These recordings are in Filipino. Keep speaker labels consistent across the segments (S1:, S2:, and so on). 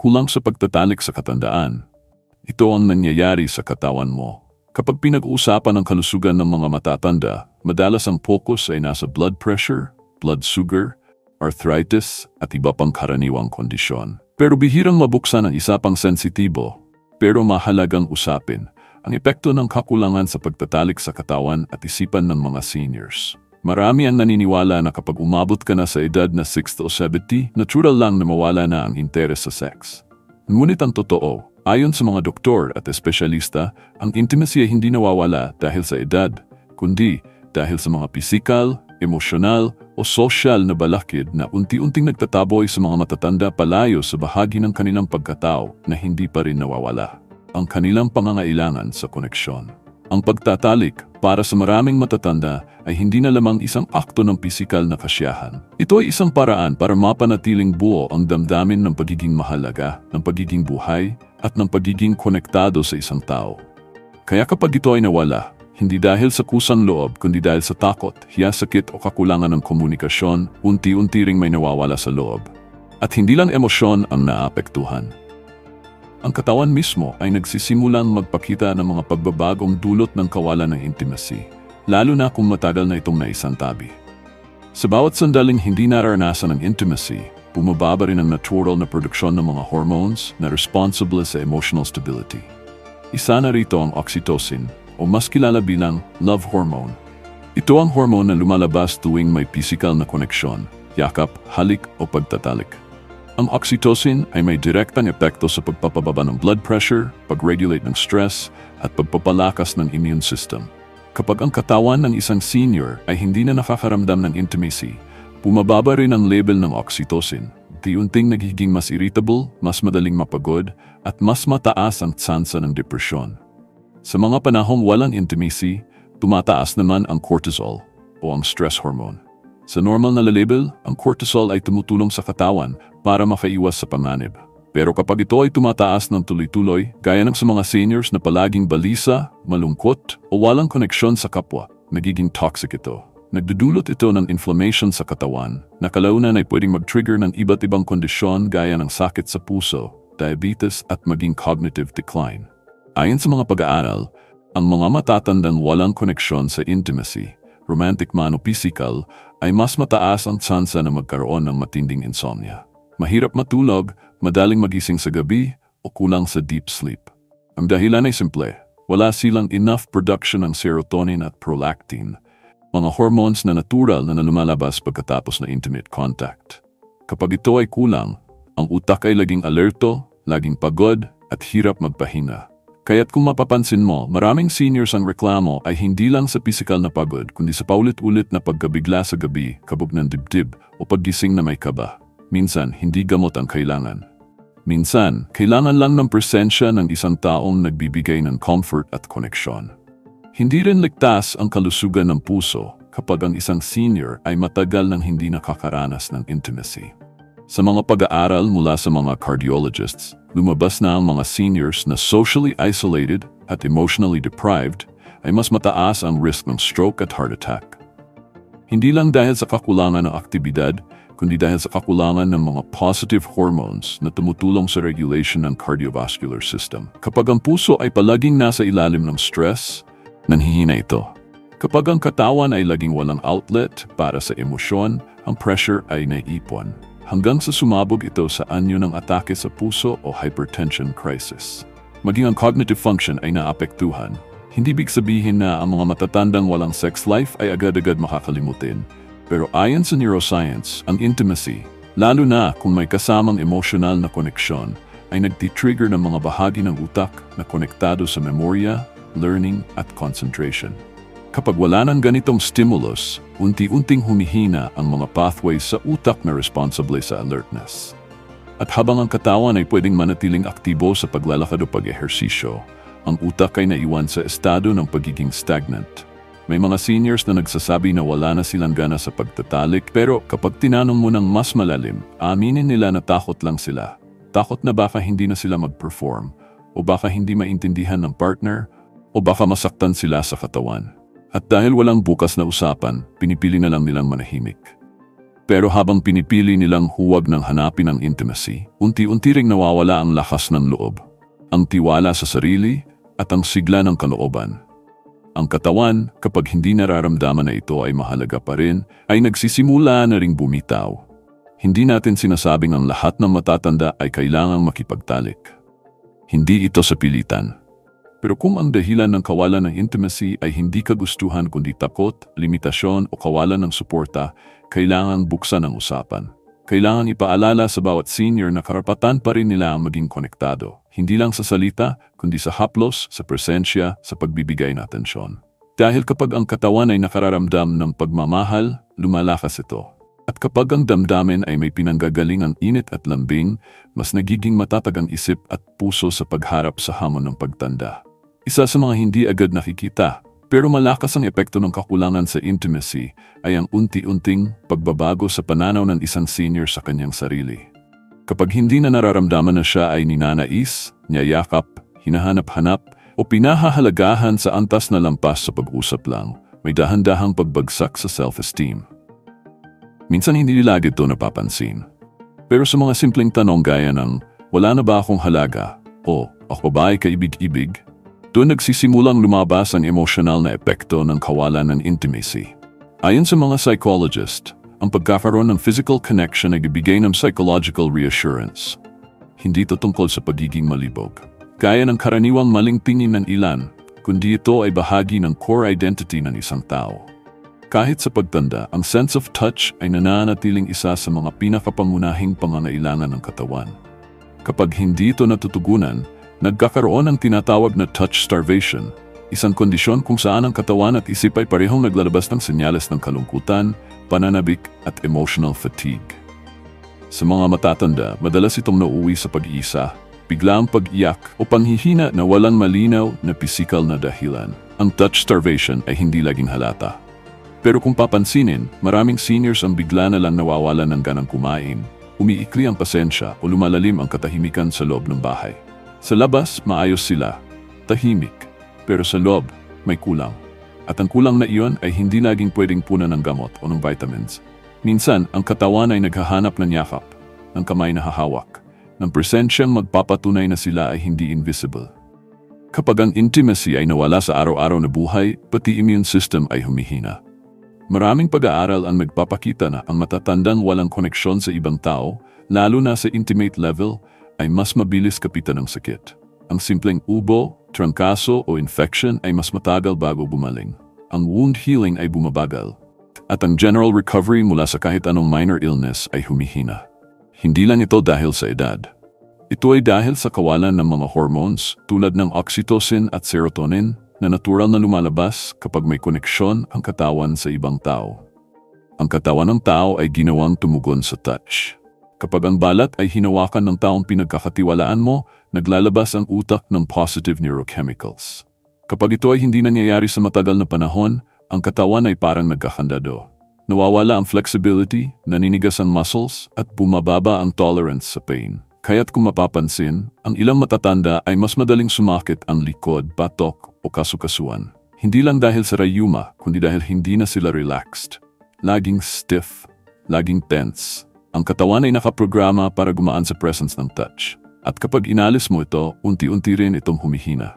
S1: kulang sa pagtatalik sa katandaan. Ito ang nangyayari sa katawan mo. Kapag pinag-uusapan ang kalusugan ng mga matatanda, madalas ang focus ay nasa blood pressure, blood sugar, arthritis at iba pang karaniwang kondisyon. Pero bihirang mabuksan ang isa pang sensitibo, pero mahalagang usapin, ang epekto ng kakulangan sa pagtatalik sa katawan at isipan ng mga seniors. Marami ang naniniwala na kapag umabot ka na sa edad na 60 o 70, natural lang na mawala na ang interes sa sex. Ngunit ang totoo, ayon sa mga doktor at espesyalista, ang intimacy ay hindi nawawala dahil sa edad, kundi dahil sa mga pisikal, emosyonal o sosyal na balakid na unti-unting nagtataboy sa mga matatanda palayo sa bahagi ng kanilang pagkatao na hindi pa rin nawawala. Ang kanilang pangangailangan sa koneksyon. Ang pagtatalik para sa maraming matatanda ay hindi na lamang isang akto ng pisikal na kasiyahan. Ito ay isang paraan para mapanatiling buo ang damdamin ng pagiging mahalaga, ng pagiging buhay, at ng pagiging konektado sa isang tao. Kaya kapag ito ay nawala, hindi dahil sa kusang loob kundi dahil sa takot, hiyasakit o kakulangan ng komunikasyon, unti-unti ring may nawawala sa loob. At hindi lang emosyon ang naapektuhan. Ang katawan mismo ay nagsisimulang magpakita ng mga pagbabagong dulot ng kawalan ng intimacy, lalo na kung matagal na itong naisantabi. Sa bawat sandaling hindi nararanasan ng intimacy, bumababa rin ang natural na produksyon ng mga hormones na responsible sa emotional stability. Isa na rito ang oxytocin, o mas kilala bilang love hormone. Ito ang hormone na lumalabas tuwing may physical na koneksyon, yakap, halik o pagtatalik. Ang oxytocin ay may direktang epekto sa pagpapababa ng blood pressure, pag-regulate ng stress, at pagpapalakas ng immune system. Kapag ang katawan ng isang senior ay hindi na nakakaramdam ng intimacy, bumababa rin ang level ng oxytocin. Unti-unting nagiging mas irritable, mas madaling mapagod, at mas mataas ang tsansa ng depresyon. Sa mga panahong walang intimacy, tumataas naman ang cortisol o ang stress hormone. Sa normal na level, ang cortisol ay tumutulong sa katawan para makaiwas sa panganib. Pero kapag ito ay tumataas ng tuloy-tuloy, gaya ng sa mga seniors na palaging balisa, malungkot o walang koneksyon sa kapwa, nagiging toxic ito. Nagdudulot ito ng inflammation sa katawan na kalaunan ay pwedeng mag-trigger ng iba't ibang kondisyon gaya ng sakit sa puso, diabetes at maging cognitive decline. Ayon sa mga pag-aaral, ang mga matatandang walang koneksyon sa intimacy, romantic man o physical, ay mas mataas ang tsansa na magkaroon ng matinding insomnia. Mahirap matulog, madaling magising sa gabi, o kulang sa deep sleep. Ang dahilan ay simple, wala silang enough production ng serotonin at prolactin, mga hormones na natural na lumalabas pagkatapos na intimate contact. Kapag ito ay kulang, ang utak ay laging alerto, laging pagod, at hirap magpahinga. Kaya't kung mapapansin mo, maraming seniors ang reklamo ay hindi lang sa pisikal na pagod, kundi sa paulit-ulit na pagkabigla sa gabi, kabog ng dibdib, o paggising na may kaba. Minsan, hindi gamot ang kailangan. Minsan, kailangan lang ng presensya ng isang taong nagbibigay ng comfort at koneksyon. Hindi rin ligtas ang kalusugan ng puso kapag ang isang senior ay matagal nang hindi nakakaranas ng intimacy. Sa mga pag-aaral mula sa mga cardiologists, lumabas na ang mga seniors na socially isolated at emotionally deprived ay mas mataas ang risk ng stroke at heart attack. Hindi lang dahil sa kakulangan ng aktibidad, kundi dahil sa kakulangan ng mga positive hormones na tumutulong sa regulation ng cardiovascular system. Kapag ang puso ay palaging nasa ilalim ng stress, nanhihina ito. Kapag ang katawan ay laging walang outlet para sa emosyon, ang pressure ay naiipon. Hanggang sa sumabog ito sa anyo ng atake sa puso o hypertension crisis. Maging ang cognitive function ay naapektuhan. Hindi big sabihin na ang mga matatandang walang sex life ay agad-agad makakalimutin. Pero ayon sa neuroscience, ang intimacy, lalo na kung may kasamang emosyonal na koneksyon, ay nagtitrigger ng mga bahagi ng utak na konektado sa memorya, learning at concentration. Kapag wala ng ganitong stimulus, unti-unting humihina ang mga pathways sa utak na responsable sa alertness. At habang ang katawan ay pwedeng manatiling aktibo sa paglalakad o pag-ehersisyo, ang utak ay naiwan sa estado ng pagiging stagnant. May mga seniors na nagsasabi na wala na silang gana sa pagtatalik, pero kapag tinanong mo ng mas malalim, aminin nila na takot lang sila. Takot na baka hindi na sila mag-perform, o baka hindi maintindihan ng partner, o baka masaktan sila sa katawan. At dahil walang bukas na usapan, pinipili na lang nilang manahimik. Pero habang pinipili nilang huwag nang hanapin ang intimacy, unti-unti ring nawawala ang lakas ng loob, ang tiwala sa sarili at ang sigla ng kalooban. Ang katawan, kapag hindi nararamdaman na ito ay mahalaga pa rin, ay nagsisimula na ring bumitaw. Hindi natin sinasabing ang lahat ng matatanda ay kailangang makipagtalik. Hindi ito sa pilitan. Pero kung ang dahilan ng kawalan ng intimacy ay hindi kagustuhan kundi takot, limitasyon o kawalan ng suporta, kailangan buksan ang usapan. Kailangan ipaalala sa bawat senior na karapatan pa rin nila ang maging konektado. Hindi lang sa salita, kundi sa haplos, sa presensya, sa pagbibigay ng atensyon. Dahil kapag ang katawan ay nakararamdam ng pagmamahal, lumalakas ito. At kapag ang damdamin ay may pinanggagaling ang init at lambing, mas nagiging matatag ang isip at puso sa pagharap sa hamon ng pagtanda. Isa sa mga hindi agad nakikita, pero malakas ang epekto ng kakulangan sa intimacy ay ang unti-unting pagbabago sa pananaw ng isang senior sa kanyang sarili. Kapag hindi na nararamdaman na siya ay ninanais, niyayakap, hinahanap-hanap o pinahahalagahan sa antas na lampas sa pag-usap lang, may dahan-dahang pagbagsak sa self-esteem. Minsan hindi nila ito napapansin. Pero sa mga simpleng tanong gaya ng, wala na ba akong halaga? O, ako ba ay kaibig-ibig? Doon nagsisimulang lumabas ang emosyonal na epekto ng kawalan ng intimacy. Ayon sa mga psychologist, ang pagkakaroon ng physical connection ay ibigay ng psychological reassurance. Hindi ito tungkol sa pagiging malibog, gaya ng karaniwang maling tingin ng ilan, kundi ito ay bahagi ng core identity ng isang tao. Kahit sa pagtanda, ang sense of touch ay nananatiling isa sa mga pinakapangunahing pangangailangan ng katawan. Kapag hindi ito natutugunan, nagkakaroon ng tinatawag na touch starvation, isang kondisyon kung saan ang katawan at isip ay parehong naglalabas ng senyales ng kalungkutan, pananabik at emotional fatigue. Sa mga matatanda, madalas itong nauuwi sa pag-iisa, biglaang pag-iyak o panghihina na walang malinaw na pisikal na dahilan. Ang touch starvation ay hindi laging halata. Pero kung papansinin, maraming seniors ang bigla na lang nawawalan ng ganang kumain, umiikli ang pasensya o lumalalim ang katahimikan sa loob ng bahay. Sa labas, maayos sila, tahimik, pero sa loob, may kulang. At ang kulang na iyon ay hindi laging pwedeng punan ng gamot o ng vitamins. Minsan, ang katawan ay naghahanap ng yakap, ng kamay na hahawak, ng presensyang magpapatunay na sila ay hindi invisible. Kapag ang intimacy ay nawala sa araw-araw na buhay, pati immune system ay humihina. Maraming pag-aaral ang nagpapakita na ang matatandang walang koneksyon sa ibang tao, lalo na sa intimate level, ay mas mabilis kapitan ng sakit. Ang simpleng ubo, trangkaso o infection ay mas matagal bago bumaling. Ang wound healing ay bumabagal. At ang general recovery mula sa kahit anong minor illness ay humihina. Hindi lang ito dahil sa edad. Ito ay dahil sa kawalan ng mga hormones tulad ng oxytocin at serotonin na natural na lumalabas kapag may koneksyon ang katawan sa ibang tao. Ang katawan ng tao ay ginawang tumugon sa touch. Kapag ang balat ay hinawakan ng taong pinagkakatiwalaan mo, naglalabas ang utak ng positive neurochemicals. Kapag ito ay hindi nangyayari sa matagal na panahon, ang katawan ay parang nagkakandado. Nawawala ang flexibility, naninigas ang muscles, at bumababa ang tolerance sa pain. Kaya't kung mapapansin, ang ilang matatanda ay mas madaling sumakit ang likod, batok o kasukasuan. Hindi lang dahil sa rayuma, kundi dahil hindi na sila relaxed. Laging stiff, laging tense. Ang katawan ay nakaprograma para gumaan sa presence ng touch. At kapag inalis mo ito, unti-unti rin itong humihina.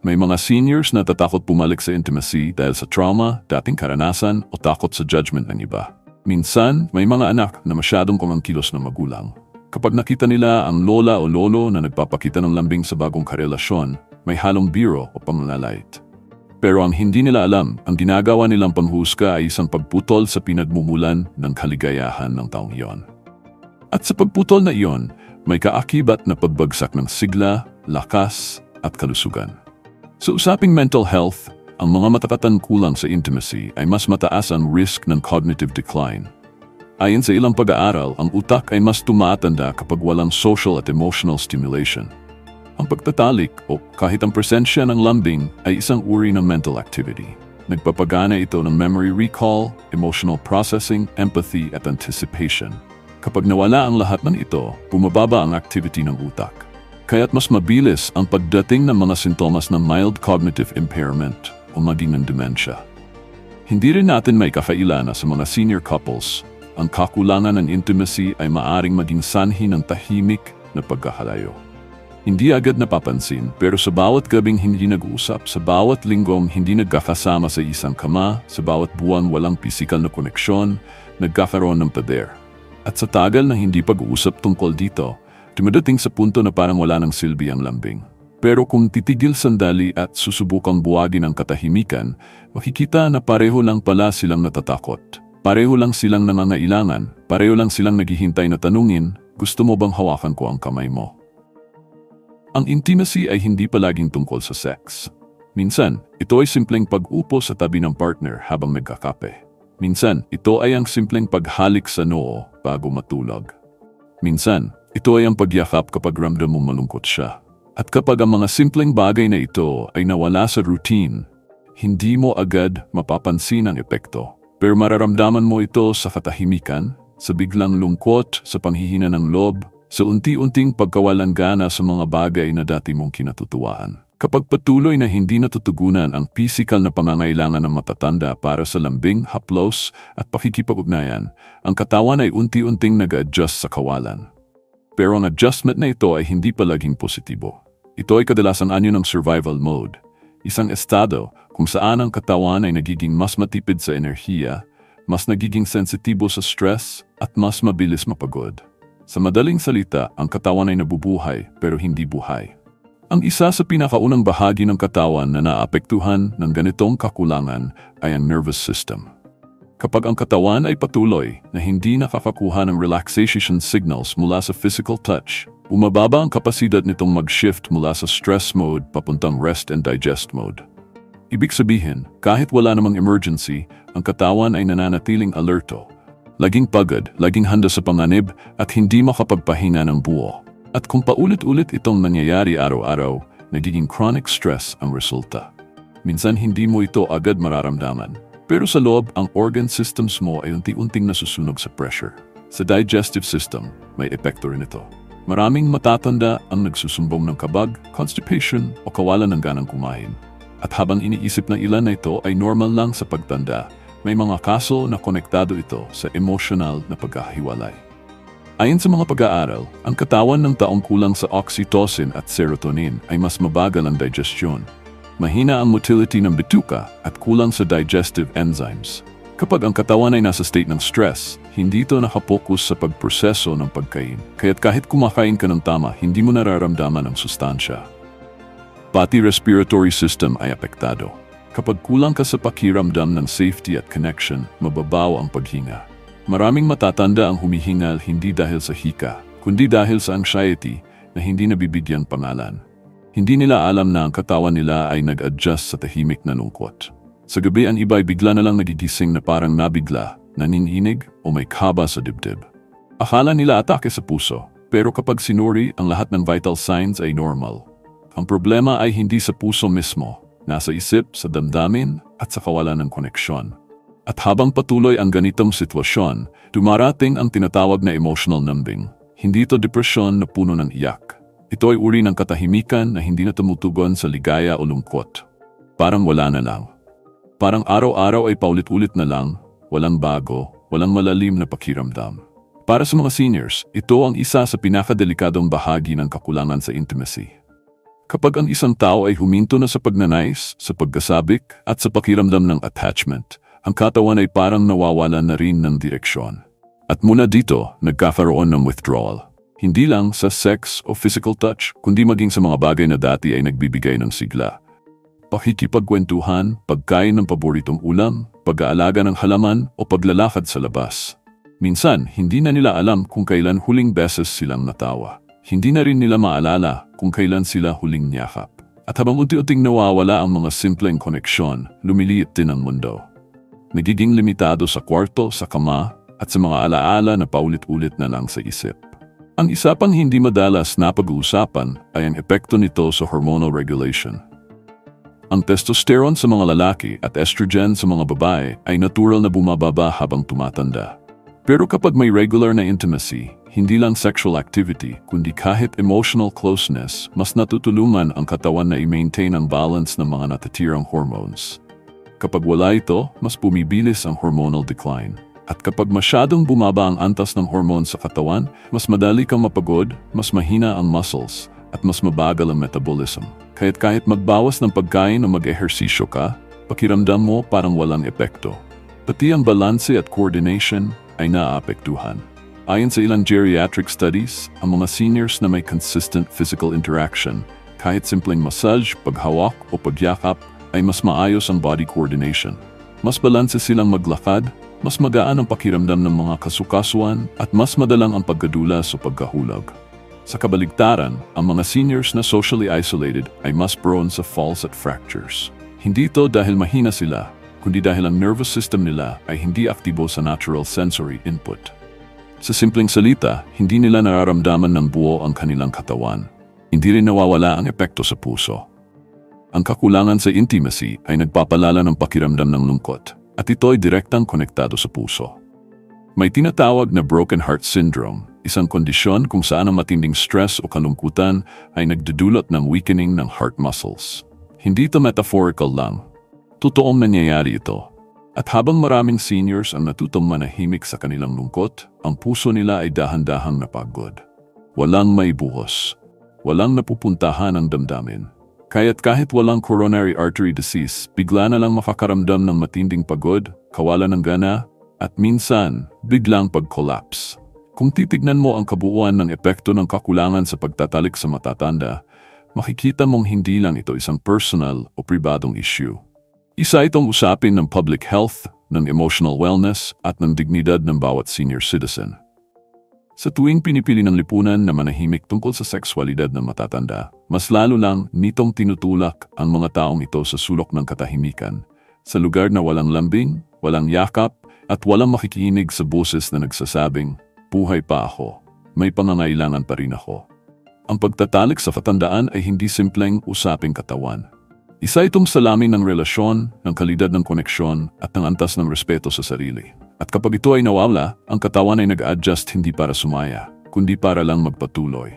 S1: May mga seniors na tatakot pumalik sa intimacy dahil sa trauma, dating karanasan o takot sa judgment ng iba. Minsan, may mga anak na masyadong kumangkilos ng magulang. Kapag nakita nila ang lola o lolo na nagpapakita ng lambing sa bagong karelasyon, may halong biro o pamlalait. Pero ang hindi nila alam, ang ginagawa nilang panghusga ay isang pagputol sa pinagmumulan ng kaligayahan ng taong iyon. At sa pagputol na iyon, may kaakibat na pagbagsak ng sigla, lakas at kalusugan. Sa usaping mental health, ang mga matatandang kulang sa intimacy ay mas mataas ang risk ng cognitive decline. Ayon sa ilang pag-aaral, ang utak ay mas tumatanda kapag walang social at emotional stimulation. Ang pagtatalik o kahit ang presensya ng lambing ay isang uri ng mental activity. Nagpapagana ito ng memory recall, emotional processing, empathy at anticipation. Kapag nawala ang lahat ng ito, bumababa ang activity ng utak. Kaya't mas mabilis ang pagdating ng mga sintomas ng mild cognitive impairment o maging ng dementia. Hindi rin natin may kakailana sa mga senior couples ang kakulangan ng intimacy ay maaring maging sanhi ng tahimik na pagkakalayo. Hindi agad napapansin, pero sa bawat gabing hindi nag-uusap, sa bawat linggong hindi nagkakasama sa isang kama, sa bawat buwan walang pisikal na koneksyon, nagkakaroon ng pader. At sa tagal na hindi pag-uusap tungkol dito, dumadating sa punto na parang wala ng silbi ang lambing. Pero kung titigil sandali at susubukang buwagin ang katahimikan, makikita na pareho lang pala silang natatakot. Pareho lang silang nangangailangan, pareho lang silang naghihintay na tanungin, gusto mo bang hawakan ko ang kamay mo? Ang intimacy ay hindi palaging tungkol sa sex. Minsan, ito ay simpleng pag-upo sa tabi ng partner habang nagkakape. Minsan, ito ay ang simpleng paghalik sa noo bago matulog. Minsan, ito ay ang pagyakap kapag ramdam mong malungkot siya. At kapag ang mga simpleng bagay na ito ay nawala sa routine, hindi mo agad mapapansin ang epekto. Pero mararamdaman mo ito sa katahimikan, sa biglang lungkot, sa panghihina ng loob, sa unti-unting pagkawalan gana sa mga bagay na dati mong kinatutuwaan. Kapag patuloy na hindi natutugunan ang pisikal na pangangailangan ng matatanda para sa lambing, haplos at pakikipag-ugnayan, ang katawan ay unti-unting nag-adjust sa kawalan. Pero ang adjustment na ito ay hindi palaging positibo. Ito ay kadalasan anyo ng survival mode, isang estado kung saan ang katawan ay nagiging mas matipid sa enerhiya, mas nagiging sensitibo sa stress at mas mabilis mapagod. Sa madaling salita, ang katawan ay nabubuhay pero hindi buhay. Ang isa sa pinakaunang bahagi ng katawan na naapektuhan ng ganitong kakulangan ay ang nervous system. Kapag ang katawan ay patuloy na hindi nakakakuha ng relaxation signals mula sa physical touch, bumababa ang kapasidad nitong mag-shift mula sa stress mode papuntang rest and digest mode. Ibig sabihin, kahit wala namang emergency, ang katawan ay nananatiling alerto. Laging pagod, laging handa sa panganib at hindi makapagpahinga ng buo. At kung paulit-ulit itong nangyayari araw-araw, nagiging chronic stress ang resulta. Minsan hindi mo ito agad mararamdaman. Pero sa loob, ang organ systems mo ay unti-unting nasusunog sa pressure. Sa digestive system, may epekto rin ito. Maraming matatanda ang nagsusumbong ng kabag, constipation o kawalan ng ganang kumain. At habang iniisip ng ilan na ito ay normal lang sa pagtanda, may mga kaso na konektado ito sa emotional na pagkahiwalay. Ayon sa mga pag-aaral, ang katawan ng taong kulang sa oxytocin at serotonin ay mas mabagal ang digestion. Mahina ang motility ng bituka at kulang sa digestive enzymes. Kapag ang katawan ay nasa state ng stress, hindi ito nakapokus sa pagproseso ng pagkain. Kaya't kahit kumakain ka ng tama, hindi mo nararamdaman ang sustansya. Pati respiratory system ay apektado. Kapag kulang ka sa pakiramdam ng safety at connection, mababaw ang paghinga. Maraming matatanda ang humihingal hindi dahil sa hika, kundi dahil sa anxiety na hindi nabibigyang pangalan. Hindi nila alam na ang katawan nila ay nag-adjust sa tahimik na lungkot. Sa gabi ang iba ay bigla na lang nagigising na parang nabigla, nanininig o may kaba sa dibdib. Akala nila atake sa puso, pero kapag sinuri, ang lahat ng vital signs ay normal. Ang problema ay hindi sa puso mismo, nasa isip, sa damdamin at sa kawalan ng koneksyon. At habang patuloy ang ganitong sitwasyon, dumarating ang tinatawag na emotional numbing. Hindi ito depresyon na puno ng iyak. Ito ay uri ng katahimikan na hindi na tumutugon sa ligaya o lungkot. Parang wala na lang. Parang araw-araw ay paulit-ulit na lang, walang bago, walang malalim na pakiramdam. Para sa mga seniors, ito ang isa sa pinakadelikadong bahagi ng kakulangan sa intimacy. Kapag ang isang tao ay huminto na sa pagnanais, sa pagkasabik, at sa pakiramdam ng attachment, ang katawan ay parang nawawala na rin ng direksyon. At mula dito, nagkakaroon ng withdrawal. Hindi lang sa sex o physical touch, kundi maging sa mga bagay na dati ay nagbibigay ng sigla. Pakikipagkwentuhan, pagkain ng paboritong ulam, pag-aalaga ng halaman o paglalakad sa labas. Minsan, hindi na nila alam kung kailan huling beses silang natawa. Hindi na rin nila maalala kung kailan sila huling niyakap. At habang unti-unting nawawala ang mga simpleng koneksyon, lumiliit din ang mundo. Nagiging limitado sa kwarto, sa kama, at sa mga alaala na paulit-ulit na lang sa isip. Ang isa pang hindi madalas na pag-uusapan ay ang epekto nito sa hormonal regulation. Ang testosterone sa mga lalaki at estrogen sa mga babae ay natural na bumababa habang tumatanda. Pero kapag may regular na intimacy, hindi lang sexual activity, kundi kahit emotional closeness, mas natutulungan ang katawan na i-maintain ang balance ng mga natitirang hormones. Kapag wala ito, mas bumibilis ang hormonal decline. At kapag masyadong bumaba ang antas ng hormone sa katawan, mas madali kang mapagod, mas mahina ang muscles, at mas mabagal ang metabolism. Kaya't kahit magbawas ng pagkain o mag-ehersisyo ka, pakiramdam mo parang walang epekto. Pati ang balanse at coordination ay naaapektuhan. Ayon sa ilang geriatric studies, ang mga seniors na may consistent physical interaction, kahit simpleng massage, paghawak o pagyakap, ay mas maayos ang body coordination. Mas balanse silang maglakad, mas magaan ang pakiramdam ng mga kasukasuan, at mas madalang ang pagkadulas o pagkahulog. Sa kabaligtaran, ang mga seniors na socially isolated ay mas prone sa falls at fractures. Hindi ito dahil mahina sila, kundi dahil ang nervous system nila ay hindi aktibo sa natural sensory input. Sa simpleng salita, hindi nila nararamdaman ng buo ang kanilang katawan. Hindi rin nawawala ang epekto sa puso. Ang kakulangan sa intimacy ay nagpapalala ng pakiramdam ng lungkot, at ito ay direktang konektado sa puso. May tinatawag na broken heart syndrome, isang kondisyon kung saan ang matinding stress o kalungkutan ay nagdudulot ng weakening ng heart muscles. Hindi ito metaphorical lang. Totoong nangyayari ito. At habang maraming seniors ang natutong manahimik sa kanilang lungkot, ang puso nila ay dahan-dahang napagod. Walang may buhos. Walang napupuntahan ang damdamin. Kaya't kahit walang coronary artery disease, bigla na lang makakaramdam ng matinding pagod, kawalan ng gana, at minsan, biglang pag-collapse. Kung titignan mo ang kabuuan ng epekto ng kakulangan sa pagtatalik sa matatanda, makikita mong hindi lang ito isang personal o pribadong issue. Isa itong usapin ng public health, ng emotional wellness, at ng dignidad ng bawat senior citizen. Sa tuwing pinipili ng lipunan na manahimik tungkol sa sexualidad ng matatanda, mas lalo lang nitong tinutulak ang mga taong ito sa sulok ng katahimikan, sa lugar na walang lambing, walang yakap, at walang makikinig sa boses na nagsasabing, "Buhay pa ako, may pangangailangan pa rin ako." Ang pagtatalik sa katandaan ay hindi simpleng usaping katawan. Isa itong salamin ng relasyon, ng kalidad ng koneksyon, at ng antas ng respeto sa sarili. At kapag ito ay nawala, ang katawan ay nag-adjust hindi para sumaya, kundi para lang magpatuloy.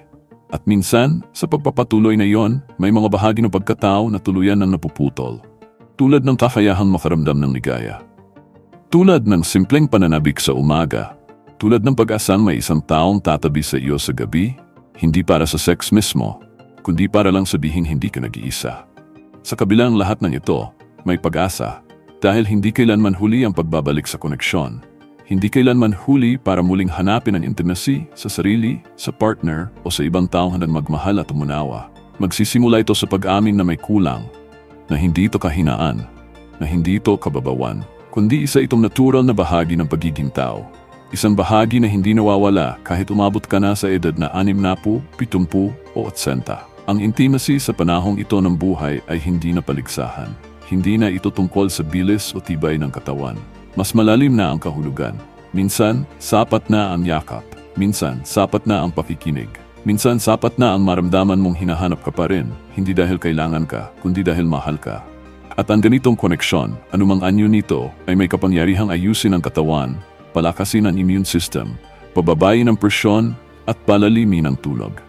S1: At minsan, sa pagpapatuloy na iyon, may mga bahagi ng pagkatao na tuluyan ng napuputol. Tulad ng kakayahang makaramdam ng ligaya. Tulad ng simpleng pananabik sa umaga. Tulad ng pag-asang may isang taong tatabi sa iyo sa gabi, hindi para sa sex mismo, kundi para lang sabihin hindi ka nag-iisa. Sa kabilang lahat ng ito, may pag-asa, dahil hindi kailanman huli ang pagbabalik sa koneksyon. Hindi kailanman huli para muling hanapin ang intimacy sa sarili, sa partner, o sa ibang taong handang magmahal at umunawa. Magsisimula ito sa pag-amin na may kulang, na hindi ito kahinaan, na hindi ito kababawan, kundi isa itong natural na bahagi ng pagiging tao. Isang bahagi na hindi nawawala kahit umabot ka na sa edad na 60, 70 o 80. Ang intimacy sa panahong ito ng buhay ay hindi na paligsahan. Hindi na ito tungkol sa bilis o tibay ng katawan. Mas malalim na ang kahulugan. Minsan, sapat na ang yakap. Minsan, sapat na ang pakikinig. Minsan, sapat na ang maramdaman mong hinahanap ka pa rin, hindi dahil kailangan ka, kundi dahil mahal ka. At ang ganitong koneksyon, anumang anyo nito, ay may kapangyarihang ayusin ang katawan, palakasin ang immune system, pababayin ang presyon, at palalimin ang tulog.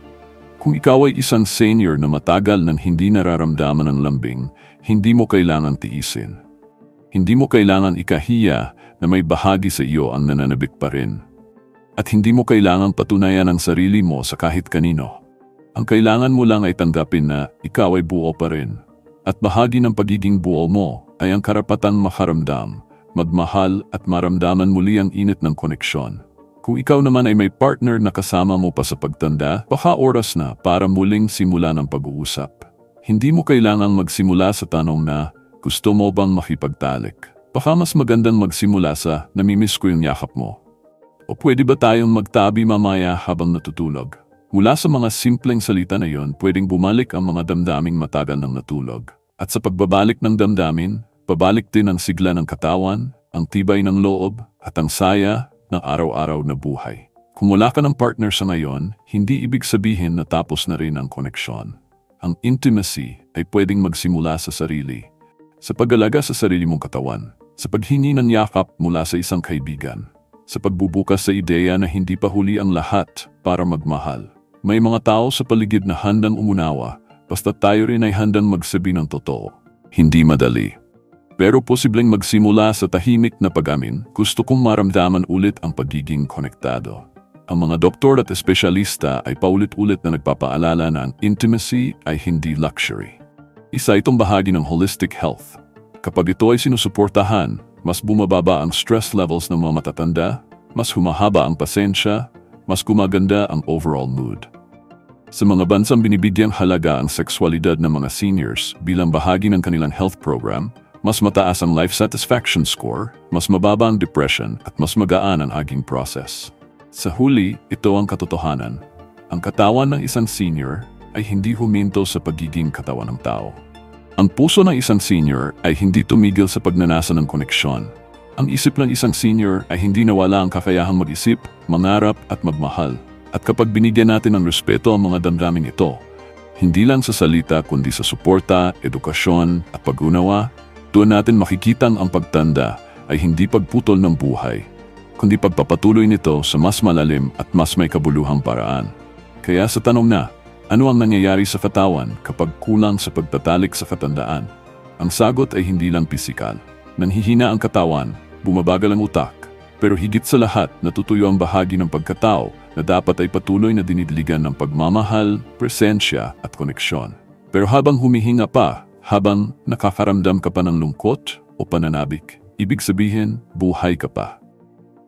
S1: Kung ikaw ay isang senior na matagal nang hindi nararamdaman ng lambing, hindi mo kailangan tiisin. Hindi mo kailangan ikahiya na may bahagi sa iyo ang nananabik pa rin. At hindi mo kailangan patunayan ang sarili mo sa kahit kanino. Ang kailangan mo lang ay tanggapin na ikaw ay buo pa rin. At bahagi ng pagiging buo mo ay ang karapatang makaramdam, magmahal at maramdaman muli ang init ng koneksyon. Kung ikaw naman ay may partner na kasama mo pa sa pagtanda, baka oras na para muling simula ng pag-uusap. Hindi mo kailangang magsimula sa tanong na, gusto mo bang makipagtalik? Baka mas magandang magsimula sa, namimiss ko yung yakap mo. O pwede ba tayong magtabi mamaya habang natutulog? Mula sa mga simpleng salita na yon, pwedeng bumalik ang mga damdaming matagal ng natulog. At sa pagbabalik ng damdamin, babalik din ang sigla ng katawan, ang tibay ng loob, at ang saya ng araw-araw na buhay. Kung wala ka ng partner sa ngayon, hindi ibig sabihin na tapos na rin ang koneksyon. Ang intimacy ay pwedeng magsimula sa sarili, sa pag-alaga sa sarili mong katawan, sa paghingi ng yakap mula sa isang kaibigan, sa pagbubukas sa ideya na hindi pa huli ang lahat para magmahal. May mga tao sa paligid na handang umunawa, basta tayo rin ay handang magsabi ng totoo. Hindi madali. Pero posibleng magsimula sa tahimik na pag-amin, gusto kong maramdaman ulit ang pagiging konektado. Ang mga doktor at espesyalista ay paulit-ulit na nagpapaalala na ang intimacy ay hindi luxury. Isa itong bahagi ng holistic health. Kapag ito ay sinusuportahan, mas bumababa ang stress levels ng mga matatanda, mas humahaba ang pasensya, mas gumaganda ang overall mood. Sa mga bansang binibigyang halaga ang sexualidad ng mga seniors bilang bahagi ng kanilang health program, mas mataas ang life satisfaction score, mas mababa ang depression at mas magaan ang aging process. Sa huli, ito ang katotohanan. Ang katawan ng isang senior ay hindi huminto sa pagiging katawan ng tao. Ang puso ng isang senior ay hindi tumigil sa pagnanasa ng koneksyon. Ang isip ng isang senior ay hindi nawala ang kakayahang mag-isip, mangarap at magmahal. At kapag binigyan natin ng respeto ang mga damdamin ito, hindi lang sa salita kundi sa suporta, edukasyon at pag-unawa, doon natin makikitang ang pagtanda ay hindi pagputol ng buhay, kundi pagpapatuloy nito sa mas malalim at mas may kabuluhang paraan. Kaya sa tanong na, ano ang nangyayari sa katawan kapag kulang sa pagtatalik sa katandaan? Ang sagot ay hindi lang pisikal. Nanhihina ang katawan, bumabagal ang utak, pero higit sa lahat natutuyo ang bahagi ng pagkatao na dapat ay patuloy na dinidiligan ng pagmamahal, presensya at koneksyon. Pero habang humihinga pa, habang nakakaramdam ka pa ng lungkot o pananabik, ibig sabihin, buhay ka pa.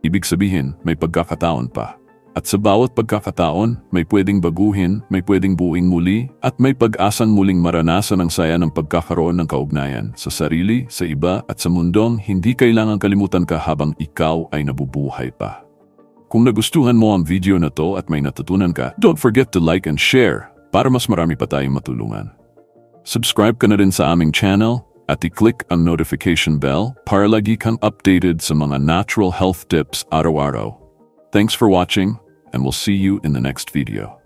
S1: Ibig sabihin, may pagkakataon pa. At sa bawat pagkakataon, may pwedeng baguhin, may pwedeng buuing muli, at may pag-asang muling maranasan ang saya ng pagkakaroon ng kaugnayan sa sarili, sa iba, at sa mundong hindi kailangan kalimutan ka habang ikaw ay nabubuhay pa. Kung nagustuhan mo ang video na to at may natutunan ka, don't forget to like and share para mas marami pa tayong matulungan. Subscribe ka na rin sa aming channel at i-click ang notification bell para lagi kang updated sa mga natural health tips araw-araw. Thanks for watching, and we'll see you in the next video.